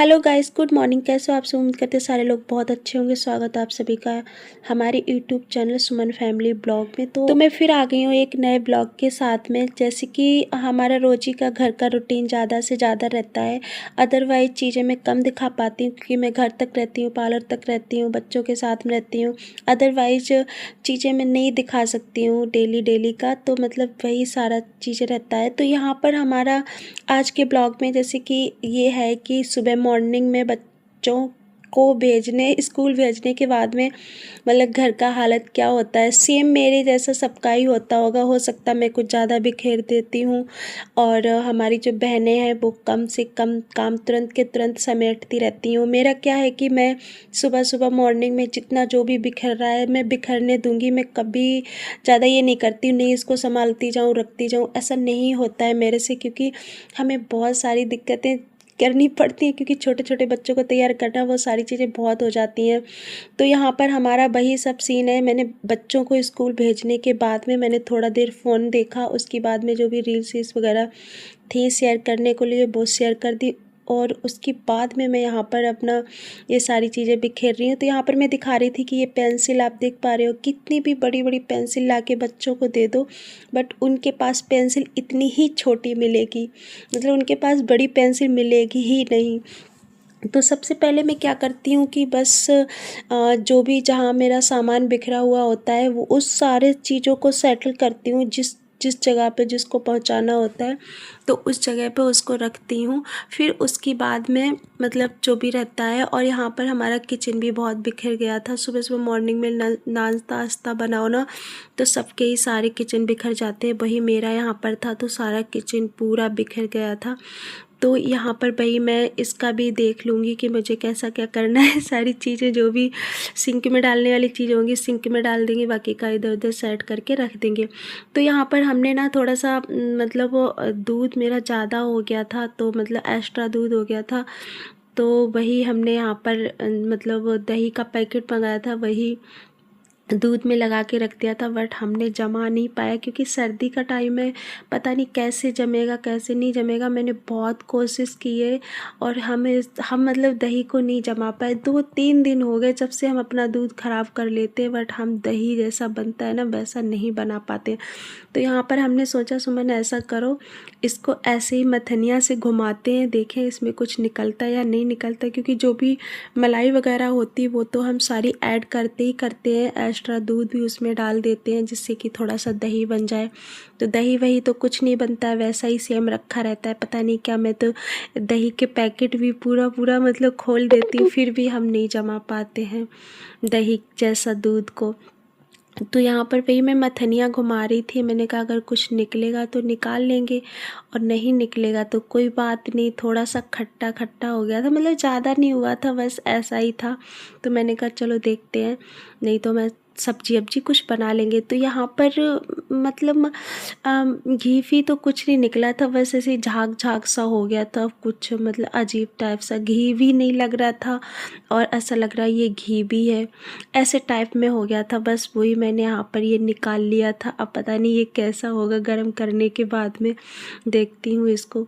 Hello guys, good morning. कैसे हो आप सब? उम्मीद करते हैं सारे लोग बहुत अच्छे होंगे। स्वागत है आप सभी का हमारे यूट्यूब चैनल सुमन फैमिली ब्लॉग में। तो मैं फिर आ गई हूँ एक नए ब्लॉग के साथ में। जैसे कि हमारा रोजी का घर का रूटीन ज़्यादा से ज़्यादा रहता है, अदरवाइज चीज़ें मैं कम दिखा पाती हूँ क्योंकि मैं घर तक रहती हूँ, पार्लर तक रहती हूँ, बच्चों के साथ में रहती हूँ। अदरवाइज चीज़ें मैं नहीं दिखा सकती हूँ डेली का, तो मतलब वही सारा चीज़ें रहता है। तो यहाँ पर हमारा आज के ब्लॉग में जैसे कि ये है कि सुबह मॉर्निंग में बच्चों को स्कूल भेजने के बाद में मतलब घर का हालत क्या होता है, सेम मेरे जैसा सबका ही होता होगा। हो सकता मैं कुछ ज़्यादा बिखेर देती हूँ और हमारी जो बहनें हैं वो कम से कम काम तुरंत के तुरंत समेटती रहती हूँ। मेरा क्या है कि मैं सुबह सुबह मॉर्निंग में जितना जो भी बिखर रहा है मैं बिखरने दूँगी। मैं कभी ज़्यादा ये नहीं करती हूँ, नहीं इसको संभालती जाऊँ रखती जाऊँ, ऐसा नहीं होता है मेरे से, क्योंकि हमें बहुत सारी दिक्कतें करनी पड़ती हैं क्योंकि छोटे छोटे बच्चों को तैयार करना, वो सारी चीज़ें बहुत हो जाती हैं। तो यहाँ पर हमारा वही सब सीन है। मैंने बच्चों को स्कूल भेजने के बाद में मैंने थोड़ा देर फ़ोन देखा, उसके बाद में जो भी रील्स वगैरह थी शेयर करने को लिए वो शेयर कर दी, और उसके बाद में मैं यहाँ पर अपना ये सारी चीज़ें बिखेर रही हूँ। तो यहाँ पर मैं दिखा रही थी कि ये पेंसिल आप देख पा रहे हो, कितनी भी बड़ी बड़ी पेंसिल ला के बच्चों को दे दो बट उनके पास पेंसिल इतनी ही छोटी मिलेगी, मतलब उनके पास बड़ी पेंसिल मिलेगी ही नहीं। तो सबसे पहले मैं क्या करती हूँ कि बस जो भी जहाँ मेरा सामान बिखरा हुआ होता है वो उस सारे चीज़ों को सेटल करती हूँ, जिस जिस जगह पे जिसको पहुँचाना होता है तो उस जगह पे उसको रखती हूँ। फिर उसके बाद में मतलब जो भी रहता है। और यहाँ पर हमारा किचन भी बहुत बिखर गया था। सुबह सुबह मॉर्निंग में नाश्ता बनाओ ना तो सबके ही सारे किचन बिखर जाते हैं, वही मेरा यहाँ पर था तो सारा किचन पूरा बिखर गया था। तो यहाँ पर भाई मैं इसका भी देख लूँगी कि मुझे कैसा क्या करना है। सारी चीज़ें जो भी सिंक में डालने वाली चीज़ें होंगी सिंक में डाल देंगे, बाकी का इधर उधर सेट करके रख देंगे। तो यहाँ पर हमने ना थोड़ा सा मतलब वो दूध मेरा ज़्यादा हो गया था, तो मतलब एक्स्ट्रा दूध हो गया था, तो वही हमने यहाँ पर मतलब दही का पैकेट मंगाया था, वही दूध में लगा के रख दिया था। बट हमने जमा नहीं पाया क्योंकि सर्दी का टाइम है, पता नहीं कैसे जमेगा कैसे नहीं जमेगा। मैंने बहुत कोशिश की है और हम मतलब दही को नहीं जमा पाए। 2-3 दिन हो गए जब से हम अपना दूध ख़राब कर लेते हैं, बट हम दही जैसा बनता है ना वैसा नहीं बना पाते। तो यहाँ पर हमने सोचा सुमन ऐसा करो, इसको ऐसे ही मथनिया से घुमाते हैं, देखें इसमें कुछ निकलता है या नहीं निकलता, क्योंकि जो भी मलाई वगैरह होती है वो तो हम सारी ऐड करते ही करते हैं, एक्स्ट्रा दूध भी उसमें डाल देते हैं जिससे कि थोड़ा सा दही बन जाए। तो दही वही तो कुछ नहीं बनता है, वैसा ही सेम रखा रहता है। पता नहीं क्या, मैं तो दही के पैकेट भी पूरा पूरा मतलब खोल देती हूँ फिर भी हम नहीं जमा पाते हैं दही जैसा दूध को। तो यहाँ पर वही मैं मथनियाँ घुमा रही थी। मैंने कहा अगर कुछ निकलेगा तो निकाल लेंगे और नहीं निकलेगा तो कोई बात नहीं। थोड़ा सा खट्टा खट्टा हो गया था, मतलब ज़्यादा नहीं हुआ था, बस ऐसा ही था। तो मैंने कहा चलो देखते हैं, नहीं तो मैं सब्जी वब्जी कुछ बना लेंगे। तो यहाँ पर मतलब घी भी तो कुछ नहीं निकला था, बस ऐसे झाग झाग सा हो गया था कुछ, मतलब अजीब टाइप सा। घी भी नहीं लग रहा था और ऐसा लग रहा है ये घी भी है, ऐसे टाइप में हो गया था। बस वही मैंने यहाँ पर ये निकाल लिया था। अब पता नहीं ये कैसा होगा, गर्म करने के बाद में देखती हूँ इसको।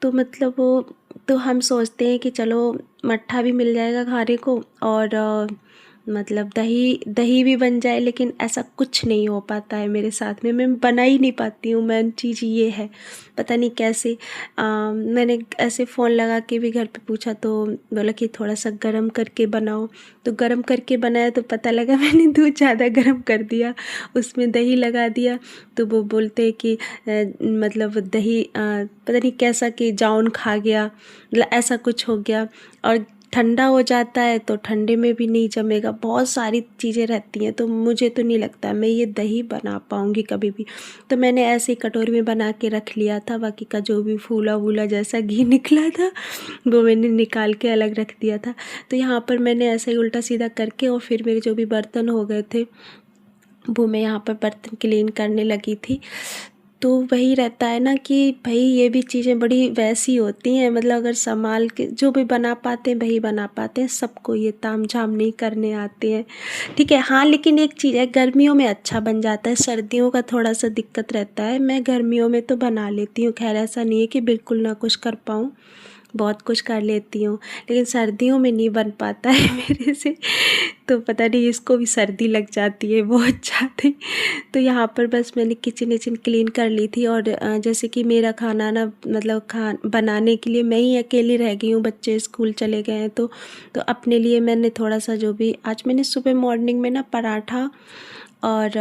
तो मतलब वो तो हम सोचते हैं कि चलो मट्ठा भी मिल जाएगा खाने को और मतलब दही दही भी बन जाए, लेकिन ऐसा कुछ नहीं हो पाता है मेरे साथ में। मैं बना ही नहीं पाती हूँ, मेन चीज़ ये है, पता नहीं कैसे। मैंने ऐसे फ़ोन लगा के भी घर पे पूछा तो बोला कि थोड़ा सा गरम करके बनाओ। तो गरम करके बनाया तो पता लगा मैंने दूध ज़्यादा गरम कर दिया, उसमें दही लगा दिया। तो वो बोलते हैं कि मतलब दही पता नहीं कैसा कि जाउन खा गया, मतलब ऐसा कुछ हो गया। और ठंडा हो जाता है तो ठंडे में भी नहीं जमेगा, बहुत सारी चीज़ें रहती हैं। तो मुझे तो नहीं लगता मैं ये दही बना पाऊँगी कभी भी। तो मैंने ऐसे ही कटोरी में बना के रख लिया था, बाकी का जो भी फूला वूला जैसा घी निकला था वो मैंने निकाल के अलग रख दिया था। तो यहाँ पर मैंने ऐसे ही उल्टा सीधा करके और फिर मेरे जो भी बर्तन हो गए थे वो मैं यहाँ पर बर्तन क्लीन करने लगी थी। तो वही रहता है ना कि भाई ये भी चीज़ें बड़ी वैसी होती हैं, मतलब अगर संभाल के जो भी बना पाते हैं वही बना पाते हैं, सबको ये ताम झाम नहीं करने आते हैं। ठीक है, हाँ लेकिन एक चीज़ है, गर्मियों में अच्छा बन जाता है, सर्दियों का थोड़ा सा दिक्कत रहता है। मैं गर्मियों में तो बना लेती हूँ, खैर ऐसा नहीं है कि बिल्कुल ना कुछ कर पाऊँ, बहुत कुछ कर लेती हूँ, लेकिन सर्दियों में नहीं बन पाता है मेरे से। तो पता नहीं इसको भी सर्दी लग जाती है बहुत ज़्यादा। तो यहाँ पर बस मैंने किचन विचन क्लीन कर ली थी, और जैसे कि मेरा खाना ना मतलब बनाने के लिए मैं ही अकेली रह गई हूँ, बच्चे स्कूल चले गए हैं। तो अपने लिए मैंने थोड़ा सा जो भी आज मैंने सुबह मॉर्निंग में ना पराठा और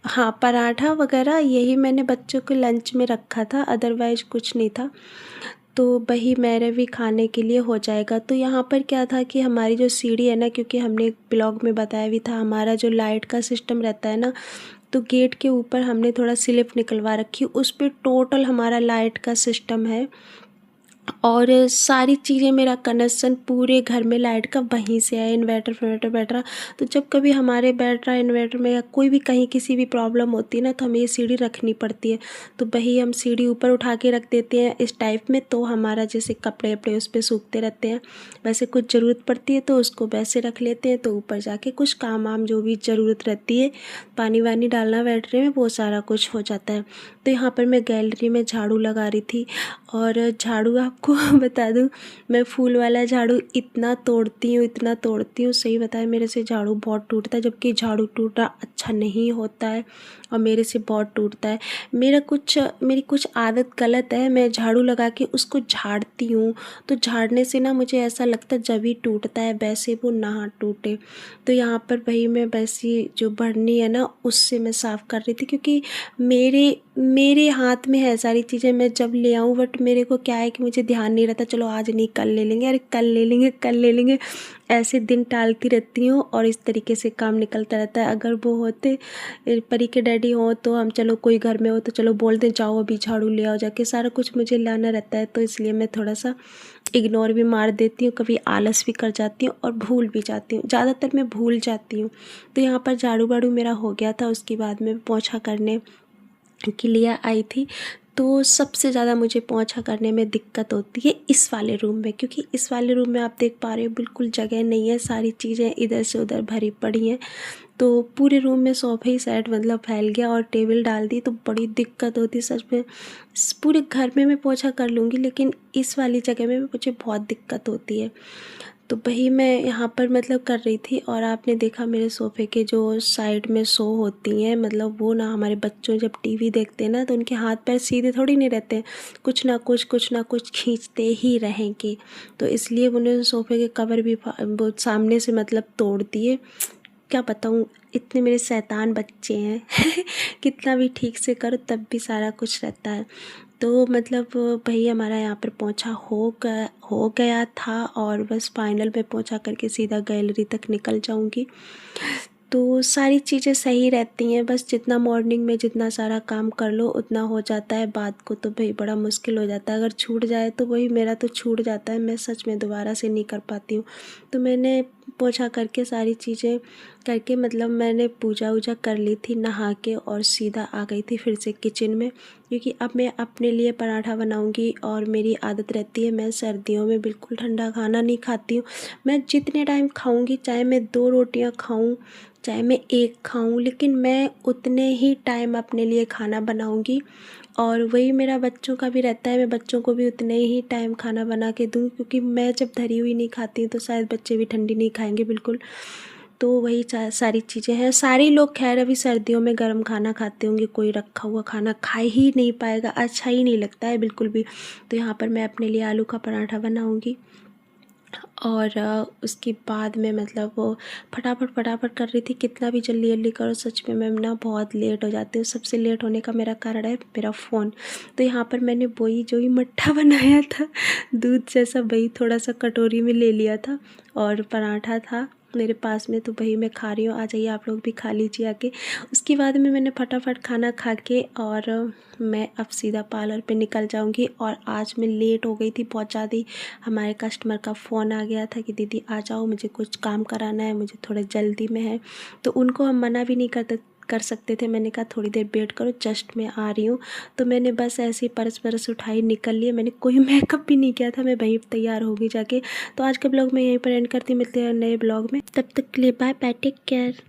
हाँ, पराठा वगैरह यही मैंने बच्चों के लंच में रखा था, अदरवाइज़ कुछ नहीं था। तो वही मेरे भी खाने के लिए हो जाएगा। तो यहाँ पर क्या था कि हमारी जो सीढ़ी है ना, क्योंकि हमने एक ब्लॉग में बताया भी था, हमारा जो लाइट का सिस्टम रहता है ना, तो गेट के ऊपर हमने थोड़ा स्लिप निकलवा रखी, उस पे टोटल हमारा लाइट का सिस्टम है। और सारी चीज़ें, मेरा कनेक्शन पूरे घर में लाइट का वहीं से है, इन्वर्टर फिन्वर्टर बैठ रहा। तो जब कभी हमारे बैठ रहा इन्वर्टर में या कोई भी कहीं किसी भी प्रॉब्लम होती है ना, तो हमें ये सीढ़ी रखनी पड़ती है। तो वही हम सीढ़ी ऊपर उठा के रख देते हैं इस टाइप में, तो हमारा जैसे कपड़े वपड़े उस पर सूखते रहते हैं। वैसे कुछ ज़रूरत पड़ती है तो उसको वैसे रख लेते हैं, तो ऊपर जाके कुछ काम वाम जो भी ज़रूरत रहती है, पानी वानी डालना बैटरी में, वो सारा कुछ हो जाता है। तो यहाँ पर मैं गैलरी में झाड़ू लगा रही थी, और झाड़ू आपको बता दूँ, मैं फूल वाला झाड़ू इतना तोड़ती हूँ, सही बताया मेरे से झाड़ू बहुत टूटता है, जबकि झाड़ू टूटना अच्छा नहीं होता है, और मेरे से बहुत टूटता है। मेरी कुछ आदत गलत है, मैं झाड़ू लगा के उसको झाड़ती हूँ, तो झाड़ने से ना मुझे ऐसा लगता है जब ही टूटता है, वैसे वो ना टूटे। तो यहाँ पर वही मैं वैसी जो बढ़नी है ना, उससे मैं साफ़ कर रही थी, क्योंकि मेरे हाथ में है सारी चीज़ें, मैं जब ले आऊँ, बट मेरे को क्या है कि मुझे ध्यान नहीं रहता, चलो आज नहीं कल ले लेंगे, अरे कल ले लेंगे, ऐसे दिन टालती रहती हूँ, और इस तरीके से काम निकलता रहता है। अगर वो होते परी के डैडी हो, तो हम चलो कोई घर में हो तो चलो बोल दें जाओ अभी झाड़ू ले आओ जाके, सारा कुछ मुझे लाना रहता है, तो इसलिए मैं थोड़ा सा इग्नोर भी मार देती हूँ, कभी आलस भी कर जाती हूँ और भूल भी जाती हूँ, ज़्यादातर मैं भूल जाती हूँ। तो यहाँ पर झाड़ू वाड़ू मेरा हो गया था, उसके बाद में पोंछा करने के लिए आई थी। तो सबसे ज़्यादा मुझे पोंछा करने में दिक्कत होती है इस वाले रूम में, क्योंकि इस वाले रूम में आप देख पा रहे हो बिल्कुल जगह नहीं है, सारी चीज़ें इधर से उधर भरी पड़ी हैं। तो पूरे रूम में सोफे ही सेट मतलब फैल गया, और टेबल डाल दी, तो बड़ी दिक्कत होती सच में। पूरे घर में मैं पोंछा कर लूँगी, लेकिन इस वाली जगह में मुझे बहुत दिक्कत होती है। तो वही मैं यहाँ पर मतलब कर रही थी, और आपने देखा मेरे सोफ़े के जो साइड में शो होती हैं, मतलब वो ना हमारे बच्चों जब टीवी देखते हैं ना, तो उनके हाथ पैर सीधे थोड़ी नहीं रहते हैं, कुछ ना कुछ खींचते ही रहेंगे। तो इसलिए उन्होंने सोफ़े के कवर भी वो सामने से मतलब तोड़ दिए। क्या बताऊँ, इतने मेरे शैतान बच्चे हैं कितना भी ठीक से करो तब भी सारा कुछ रहता है। तो मतलब वही हमारा यहाँ पर पोंछा हो गया था, और बस फाइनल में पोंछा करके सीधा गैलरी तक निकल जाऊँगी। तो सारी चीज़ें सही रहती हैं, बस जितना मॉर्निंग में जितना सारा काम कर लो उतना हो जाता है, बाद को तो भाई बड़ा मुश्किल हो जाता है। अगर छूट जाए तो वही मेरा तो छूट जाता है, मैं सच में दोबारा से नहीं कर पाती हूँ। तो मैंने पोंछा करके सारी चीज़ें करके मतलब मैंने पूजा वूजा कर ली थी नहा के, और सीधा आ गई थी फिर से किचन में, क्योंकि अब मैं अपने लिए पराठा बनाऊंगी। और मेरी आदत रहती है, मैं सर्दियों में बिल्कुल ठंडा खाना नहीं खाती हूँ। मैं जितने टाइम खाऊंगी, चाहे मैं 2 रोटियां खाऊं चाहे मैं 1 खाऊं, लेकिन मैं उतने ही टाइम अपने लिए खाना बनाऊंगी। और वही मेरा बच्चों का भी रहता है, मैं बच्चों को भी उतने ही टाइम खाना बना के दूँ, क्योंकि मैं जब धरी हुई नहीं खाती हूँ तो शायद बच्चे भी ठंडी नहीं खाएंगे बिल्कुल। तो वही सारी चीज़ें हैं। सारे लोग खैर अभी सर्दियों में गर्म खाना खाते होंगे, कोई रखा हुआ खाना खा ही नहीं पाएगा, अच्छा ही नहीं लगता है बिल्कुल भी। तो यहाँ पर मैं अपने लिए आलू का पराठा बनाऊँगी, और उसके बाद में मतलब वो फटाफट कर रही थी। कितना भी जल्दी जल्दी करो, सच में मैं ना बहुत लेट हो जाती हूँ। सबसे लेट होने का मेरा कारण है मेरा फ़ोन। तो यहाँ पर मैंने वही जो ही मट्ठा बनाया था दूध जैसा, वही थोड़ा सा कटोरी में ले लिया था, और पराठा था मेरे पास में, तो वही मैं खा रही हूँ। आ जाइए आप लोग भी खा लीजिए आके। उसके बाद में मैंने फटाफट खाना खा के, और मैं अब सीधा पार्लर पे निकल जाऊँगी। और आज मैं लेट हो गई थी बहुत ज़्यादा ही। हमारे कस्टमर का फ़ोन आ गया था कि दीदी आ जाओ, मुझे कुछ काम कराना है, मुझे थोड़ा जल्दी में है। तो उनको हम मना भी नहीं कर सकते थे। मैंने कहा थोड़ी देर वेट करो, जस्ट मैं आ रही हूँ। तो मैंने बस ऐसे ही पर्स वर्स उठाई निकल लिए। मैंने कोई मेकअप भी नहीं किया था, मैं वहीं तैयार हो गई जाके। तो आज का ब्लॉग मैं यहीं पर एंड करती हूँ, मिलते हैं नए ब्लॉग में। तब तक के लिए बाय बाय, टेक केयर।